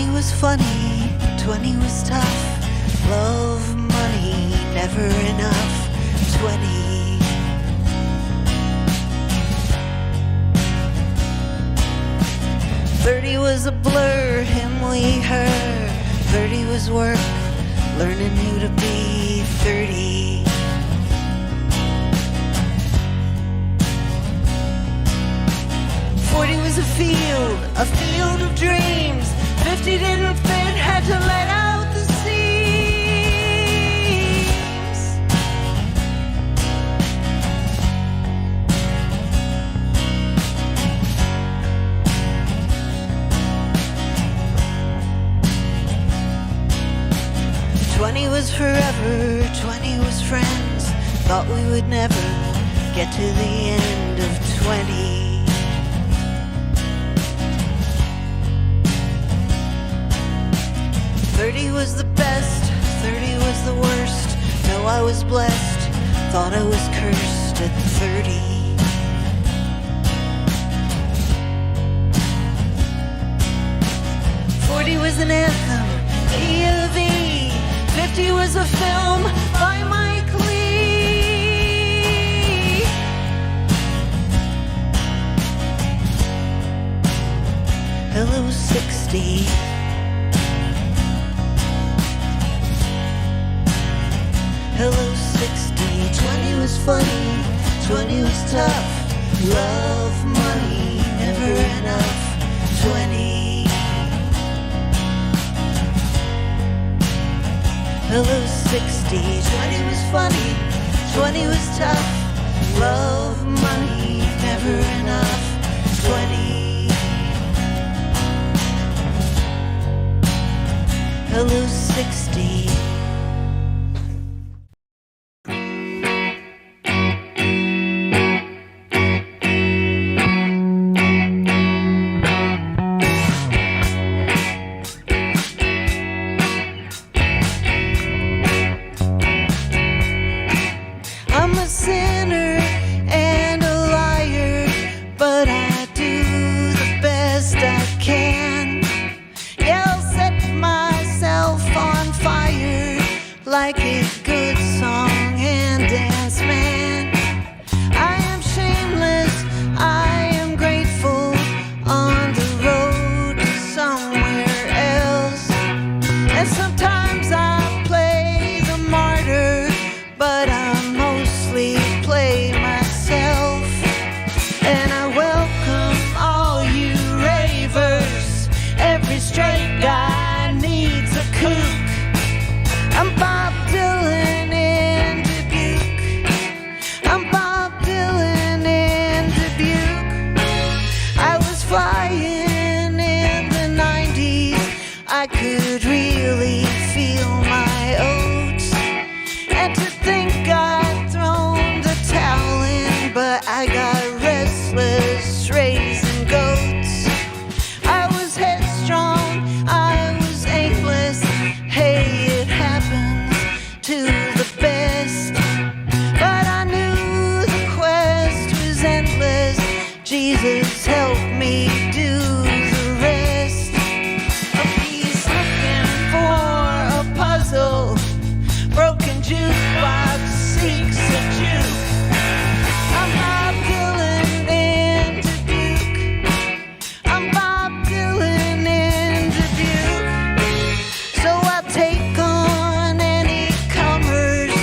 20 was funny, 20 was tough. Love, money, never enough. 20. 30 was a blur, him, we, her. 30 was work, learning who to be. 30. 40 was a field of dreams. 50 didn't fit, had to let out the seams. 20 was forever, 20 was friends. Thought we would never get to the end of 20. 30 was the best, 30 was the worst. No, I was blessed, thought I was cursed at 30. 40 was an anthem, E of E. 50 was a film by Mike Lee. Hello, 60. Hello, 60. 20 was funny, 20 was tough. Love, money, never enough. 20. Hello, 60. 20 was funny, 20 was tough. Love, money, never enough. 20. Hello, 60. Like a good song and dance man. I am shameless, I am grateful, on the road to somewhere else. And sometimes I play the martyr, but I mostly play myself. And I welcome all you ravers. Every straight guy needs a kook. I'm Bob Dylan in Dubuque. I'm Bob Dylan in Dubuque. I was flying in the 90s. I could really feel my oats. And to think I'd thrown the towel in, but I got restless raising goats. I was headstrong, I was aimless. Hey, it happens to the best. But I knew the quest was endless. Jesus help me do the rest. A piece looking for a puzzle. Broken jukebox seeks a juke. I'm Bob Dylan in Dubuque. I'm Bob Dylan in Dubuque. So I'll take on any comers,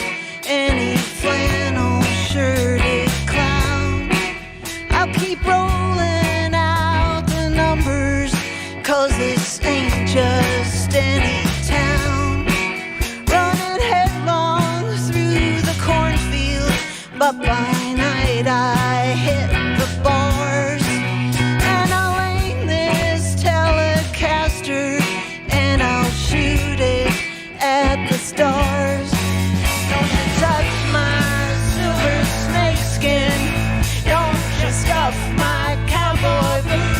any flannel shirted clown. I'll keep rolling out the numbers, 'cause this ain't just any town. Running headlong through the cornfield, but by night I hit the bars. And I'll aim this Telecaster and I'll shoot it at the stars. Don't you touch my silver snakeskin. Don't you scuff my cowboy boot.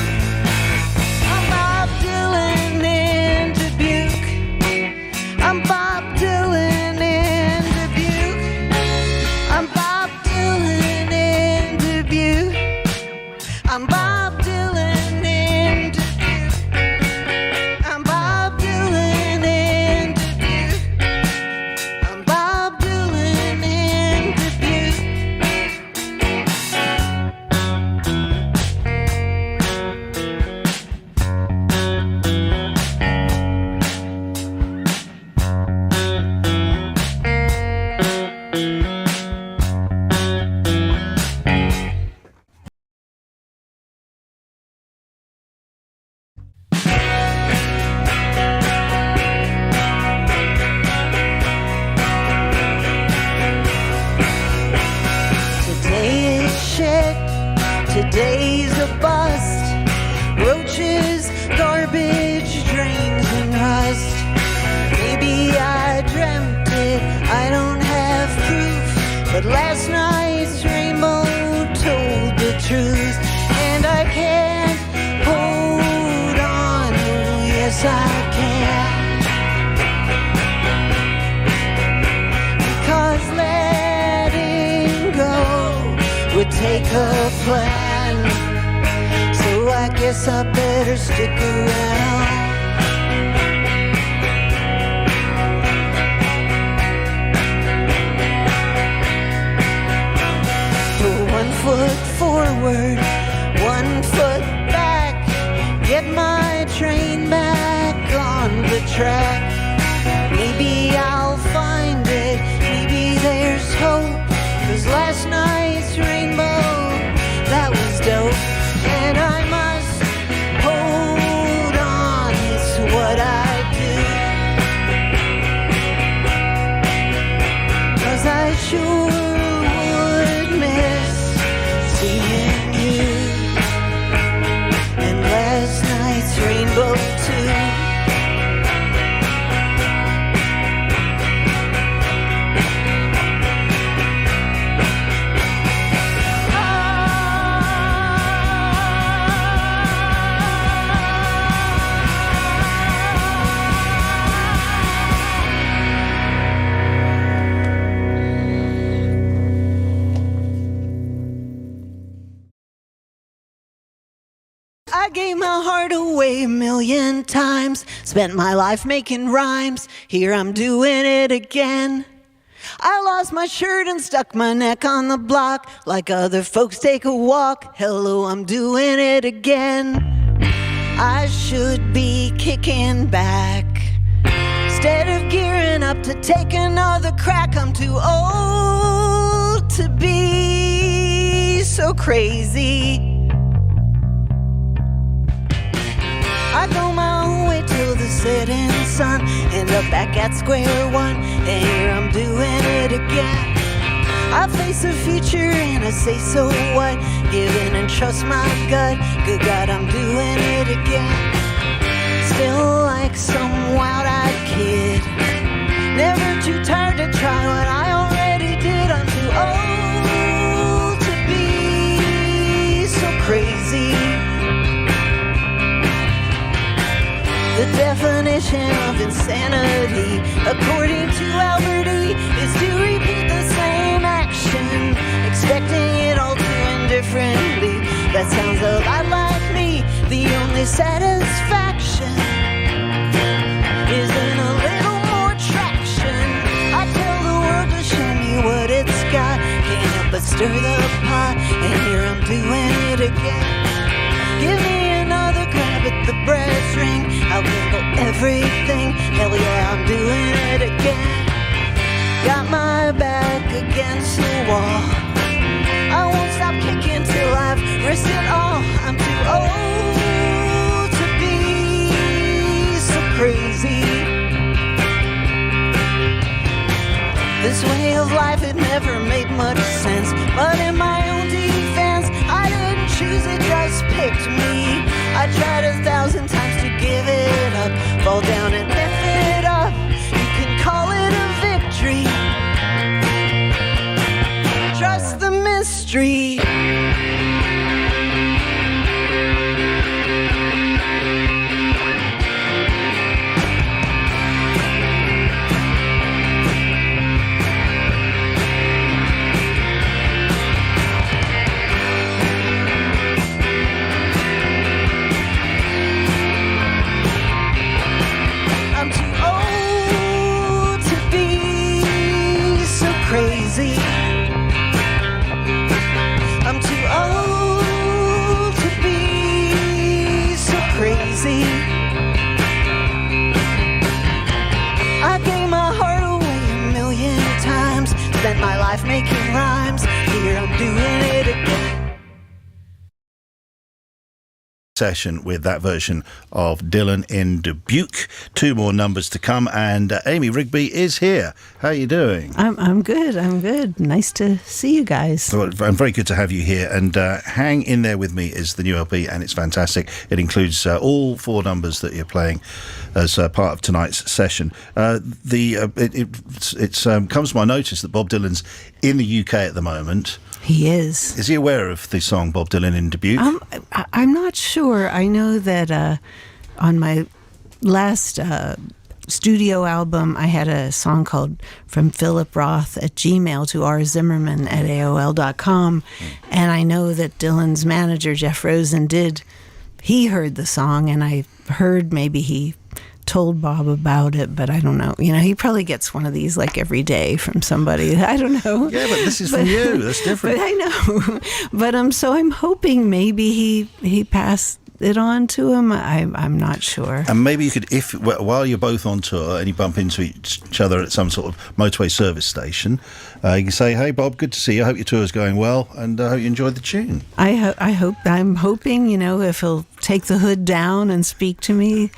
I'm Bob Dylan in Dubuque. I'm Bob Dylan in Dubuque. I'm Bob Dylan in Dubuque. I'm Bob Dylan in Dubuque. I'm Bob take a plan. So I guess I better stick around. 1 foot forward, 1 foot back, get my train back on the track. Maybe I'll find it, maybe there's hope, 'cause last night's rainbow, that was dope. And I must hold on, it's what I do, 'cause I sure would miss seeing you and last night's rainbow too. I gave my heart away 1,000,000 times, spent my life making rhymes, here I'm doing it again. I lost my shirt and stuck my neck on the block, like other folks take a walk, hello, I'm doing it again. I should be kicking back, instead of gearing up to take another crack. I'm too old to be so crazy. I go my own way till the setting sun, end up back at square one, and here I'm doing it again. I face the future and I say so what, give in and trust my gut, good God I'm doing it again. Still like some wild-eyed kid, never too tired to try what I already did. I'm too old to be so crazy. The definition of insanity, according to Albert E, is to repeat the same action, expecting it all to end differently. That sounds a lot like me. The only satisfaction is in a little more traction. I tell the world to show me what it's got, can't help but stir the pot, and here I'm doing it again. Give me another grab at the brass ring, I'll handle everything, hell yeah, I'm doing it again. Got my back against the wall, I won't stop kicking till I've risked it all. I'm too old to be so crazy. This way of life, it never made much sense, but in my own defense, I didn't choose it, just picked me. I tried 1,000 times to give it up, fall down and lift it up. You can call it a victory, trust the mystery. Crazy. I'm too old to be so crazy. I gave my heart away 1,000,000 times, spent my life making rhymes, here I'm doing it again. Session with that version of Dylan in Dubuque. 2 more numbers to come, and Amy Rigby is here. How are you doing? I'm good. I'm good. Nice to see you guys. Well, I'm very good to have you here, and Hang In There With Me is the new LP, and it's fantastic. It includes all 4 numbers that you're playing as part of tonight's session. It comes to my notice that Bob Dylan's in the UK at the moment. He is. Is he aware of the song Bob Dylan in Dubuque? I'm not sure. I know that on my last studio album, I had a song called From Philip Roth at Gmail to rzimmerman at AOL.com. And I know that Dylan's manager, Jeff Rosen, he heard the song, and I heard maybe he told Bob about it, but I don't know. He probably gets one of these like every day from somebody. I don't know. Yeah, but this is from you. That's different. But I know. But so I'm hoping maybe he passed it on to him. I'm not sure. And maybe you could, while you're both on tour and you bump into each other at some sort of motorway service station, you can say, "Hey Bob, good to see you. I hope your tour's going well, and I hope you enjoyed the tune." I'm hoping, if he'll take the hood down and speak to me.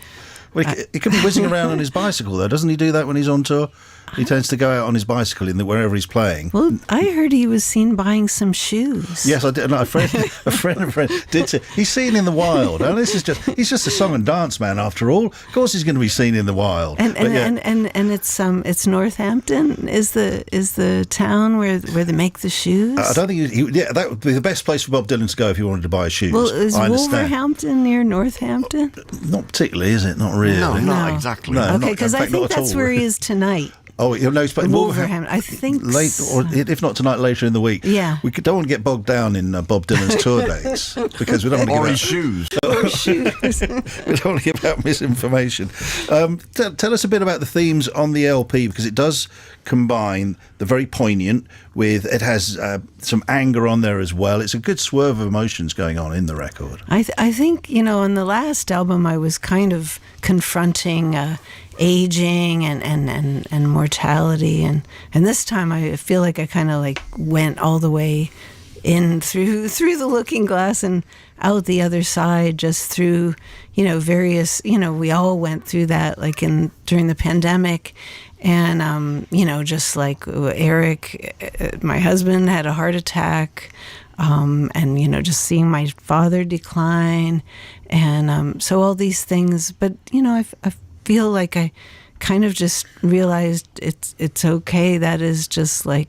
Well, he could be whizzing around on his bicycle, though. Doesn't he do that when he's on tour? He tends to go out on his bicycle wherever he's playing. Well, I heard he was seen buying some shoes. Yes, I did. No, a friend did say he's seen in the wild. And he's just a song and dance man after all. Of course, he's going to be seen in the wild. And it's Northampton is the town where they make the shoes. I don't think that would be the best place for Bob Dylan to go if he wanted to buy shoes. Well, is Wolverhampton near Northampton? Not particularly, is it? Not really. No, not exactly. No, okay, because I think that's where he is tonight. Oh, he's playing Wolverhampton. I think late, or if not tonight, later in the week. Yeah, we don't want to get bogged down in Bob Dylan's tour dates because we don't want to give out his shoes. Or shoes. We don't want to give out misinformation. Tell us a bit about the themes on the LP, because it does combine the very poignant with it has some anger on there as well. It's a good swerve of emotions going on in the record. I think on the last album I was kind of confronting aging and mortality, and this time I feel like I kind of like went all the way in through the looking glass and out the other side, just through various we all went through that during the pandemic. And just like Eric, my husband, had a heart attack, and just seeing my father decline, and so all these things. But I feel like I kind of just realized it's okay. That is just like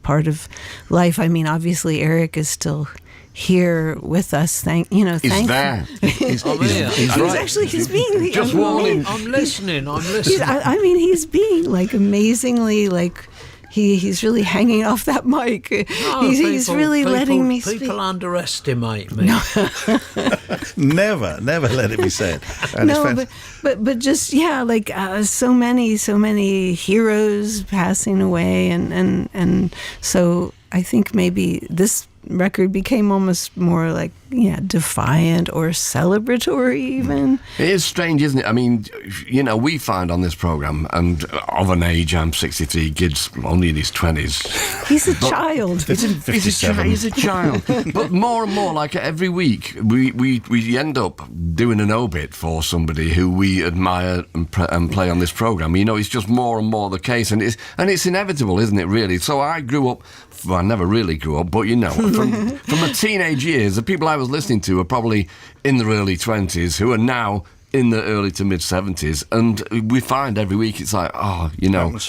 part of life. I mean, obviously Eric is still here with us. He's there. He's being just warning. I'm listening. He's being amazingly he's really hanging off that mic. No, he's really letting me speak. People underestimate me. No. Never let it be said. And no, but just so many heroes passing away, and so I think maybe this record became almost more defiant or celebratory even. It is strange, isn't it? I mean, we find on this programme, and of an age, I'm 63, Gid's only in his 20s. He's a child. He's a child. But more and more, every week, we end up doing an obit for somebody who we admire and play on this programme. It's just more and more the case, and it's inevitable, isn't it, really? So I grew up, well, I never really grew up, but from the teenage years, the people I was listening to are probably in their early 20s who are now in the early to mid 70s, and we find every week it's like,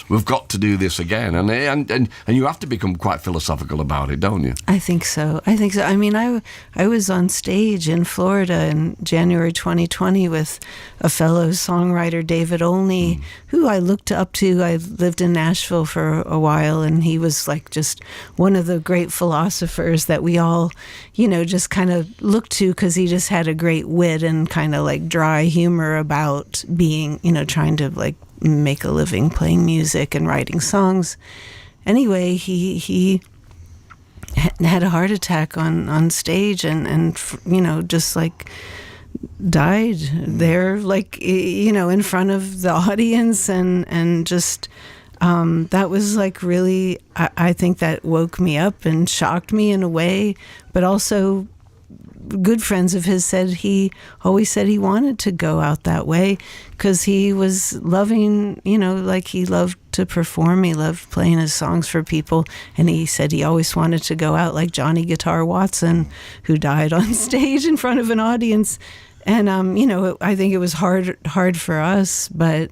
we've got to do this again, and you have to become quite philosophical about it, don't you? I think so. I mean, I was on stage in Florida in January 2020 with a fellow songwriter, David Olney, who I looked up to. I lived in Nashville for a while, and he was just one of the great philosophers that we all, just kind of looked to, because he just had a great wit and kind of dry humor about being, trying to make a living playing music and writing songs. Anyway, he had a heart attack on stage and just died there, in front of the audience, and just that was really, I think that woke me up and shocked me in a way, but also good friends of his he always said he wanted to go out that way because he was loving, he loved to perform. He loved playing his songs for people. And he said he always wanted to go out like Johnny Guitar Watson, who died on stage in front of an audience. And, I think it was hard for us, but,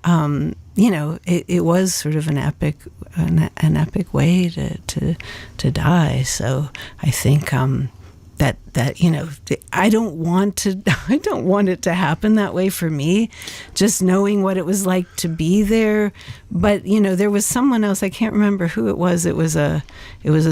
it was sort of an epic way to die. So I think, that you know, I don't want it to happen that way for me, just knowing what it was like to be there. But you know, there was someone else, I can't remember who it was a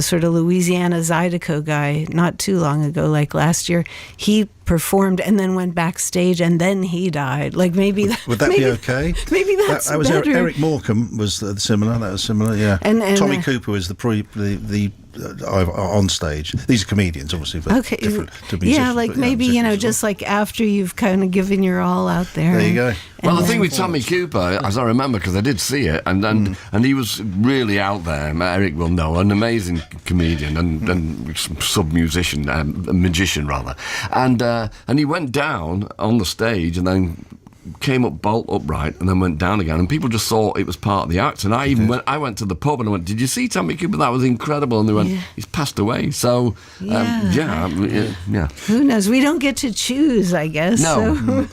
sort of Louisiana Zydeco guy not too long ago, like last year. He performed and then went backstage and then he died. Like maybe would that be okay? Maybe that's that was better. Eric Morecambe was similar. That was similar, yeah. And Tommy Cooper was the on stage. These are comedians, obviously, but okay, different to musicians. Yeah, like maybe you know, just like after you've kind of given your all out there. There you go. Well, the thing with Tommy Cooper, as I remember, because I did see it, and he was really out there. Eric will know, an amazing comedian and sub-musician, a magician rather, and he went down on the stage and then came up bolt upright and then went down again, and people just thought it was part of the act. And I went to the pub and I went, "Did you see Tommy Cooper? That was incredible." And they went, "He's passed away." So yeah. Who knows? We don't get to choose, I guess. No.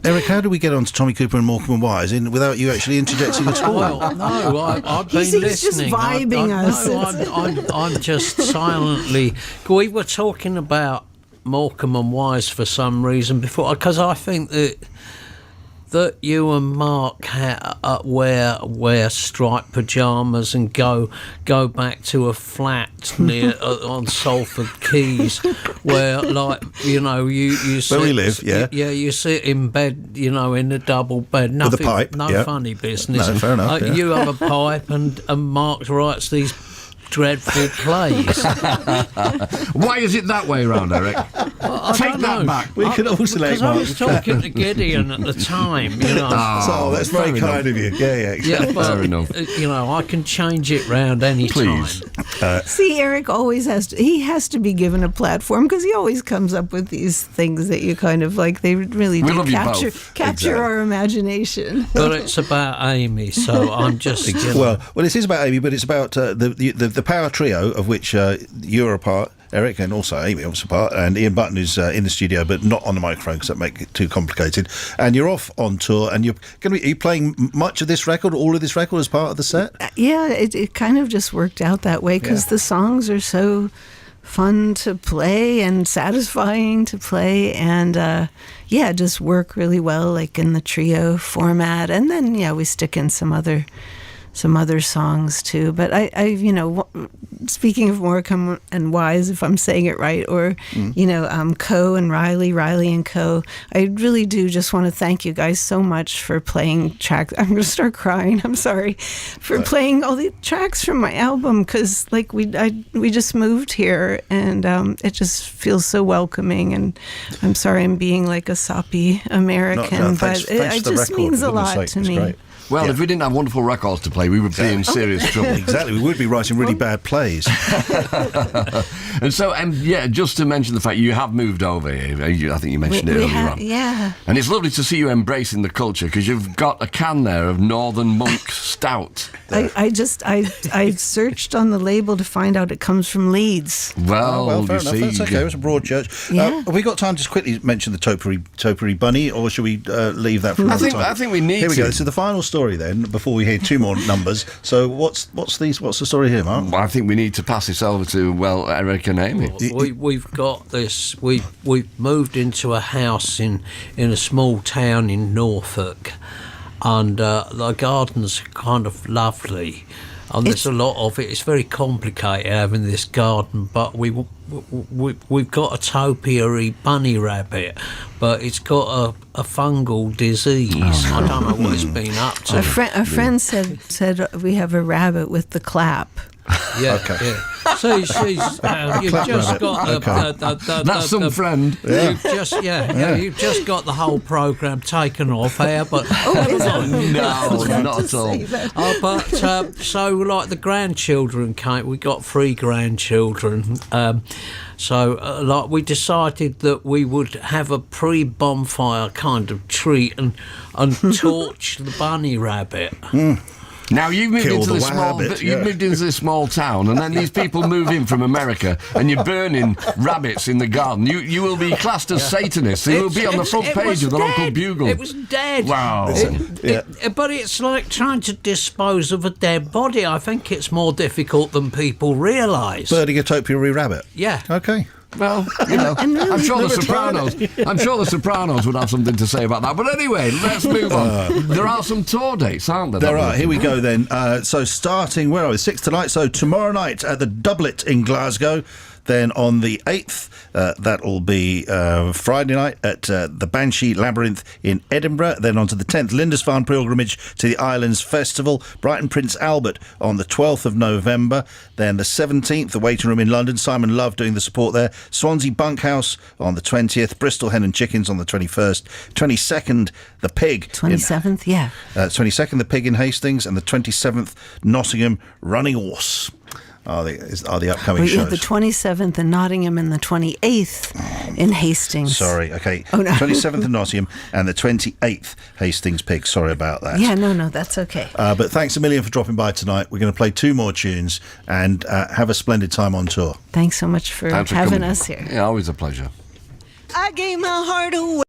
Eric, how do we get on to Tommy Cooper and Morecambe and Wise without you actually interjecting at all? Well, no, I've been He's listening. just vibing us. No, I'm just silently. We were talking about Morecambe and Wise for some reason before, because I think that you and Mark wear striped pajamas and go back to a flat near on Salford Keys, where, like, you know, you sit, where we live, yeah, you sit in bed, you know, in a double bed, nothing, with a pipe, no funny business. No, fair enough. You have a pipe, and Mark writes these dreadful plays. Why is it that way round, Eric? Take that back. We could also because I was talking to Gideon at the time, you know. So that's very kind of you. Yeah, exactly. Yeah, but, fair enough. You know, I can change it round any Please. time. See, Eric always has to be given a platform, because he always comes up with these things that you kind of like. They really We do love you capture both. our imagination. But it's about Amy, so I'm just... you know. Well, it is about Amy, but it's about the power trio of which you're a part, Eric, and also Amy, obviously, part, and Ian Button is in the studio, but not on the microphone because that make it too complicated. And you're off on tour, and are you playing much of this record, all of this record, as part of the set? Yeah, it kind of just worked out that way, because the songs are so fun to play and satisfying to play, and just work really well, like in the trio format. And then we stick in some other songs too. But I you know, speaking of Morecambe and Wise, if I'm saying it right, or Co and Riley and Co, I really do just want to thank you guys so much for playing tracks. I'm going to start crying. I'm sorry for playing all the tracks from my album, because like we just moved here, and it just feels so welcoming. And I'm sorry I'm being like a soppy American, thanks but it just means a lot to me. Great. Well, if we didn't have wonderful records to play, we would be in serious trouble. Exactly, we would be writing really bad plays. And so, just to mention the fact you have moved over here, I think you mentioned it earlier on. Yeah. And it's lovely to see you embracing the culture, because you've got a can there of Northern Monk Stout. I searched on the label to find out it comes from Leeds. Well, fair you enough. see, That's okay. It was a broad church. Yeah. Have we got time to just quickly mention the topiary bunny, or should we leave that for another time? I think we need Here we to. go. This is the final story then, before we hear two more numbers. So what's the story here, Mark? Well, I think we need to pass this over to Eric and Amy. We've got this. We've moved into a house in a small town in Norfolk, and the gardens are kind of lovely. And there's a lot of it. It's very complicated having this garden, but we've got a topiary bunny rabbit, but it's got a fungal disease. I don't know what it's been up to. A friend said we have a rabbit with the clap. Yeah, Okay. yeah. So you've just got That's some friend. You've just got the whole program taken off here, but No, not at all. so like the grandchildren came. We got 3 grandchildren. So we decided that we would have a pre-bonfire kind of treat and torch the bunny rabbit. Now you've moved Kill into the this rabbit, you've moved into this small town, and then these people move in from America, and you're burning rabbits in the garden. You will be classed as Satanists. You will be on the front page of the local Bugle. It was dead. Wow. But it's like trying to dispose of a dead body. I think it's more difficult than people realise. Birding a topiary rabbit. Yeah. Okay. Well, you know, and really- I'm sure the Never tried Sopranos. I'm sure the Sopranos would have something to say about that. But anyway, let's move on. There are some tour dates, aren't there? There are. Here we go then. So starting, where are we? 6th tonight. So tomorrow night at the Doublet in Glasgow. Then on the 8th, that'll be Friday night at the Banshee Labyrinth in Edinburgh. Then on to the 10th, Lindisfarne Pilgrimage to the Islands Festival, Brighton Prince Albert on the 12th of November. Then the 17th, the Waiting Room in London, Simon Love doing the support there. Swansea Bunkhouse on the 20th, Bristol Hen and Chickens on the 21st, 22nd, the Pig. 27th, yeah. 22nd, the Pig in Hastings, and the 27th, Nottingham Running Horse. Are the upcoming Yeah, shows. the 27th in Nottingham and the 28th in Hastings. Sorry, okay. Oh, no. 27th in Nottingham and the 28th Hastings Pig. Sorry about that. Yeah, no, that's okay. But thanks a million for dropping by tonight. We're going to play 2 more tunes and have a splendid time on tour. Thanks so much for Thanks for having coming. us here. Yeah, always a pleasure. I gave my heart away.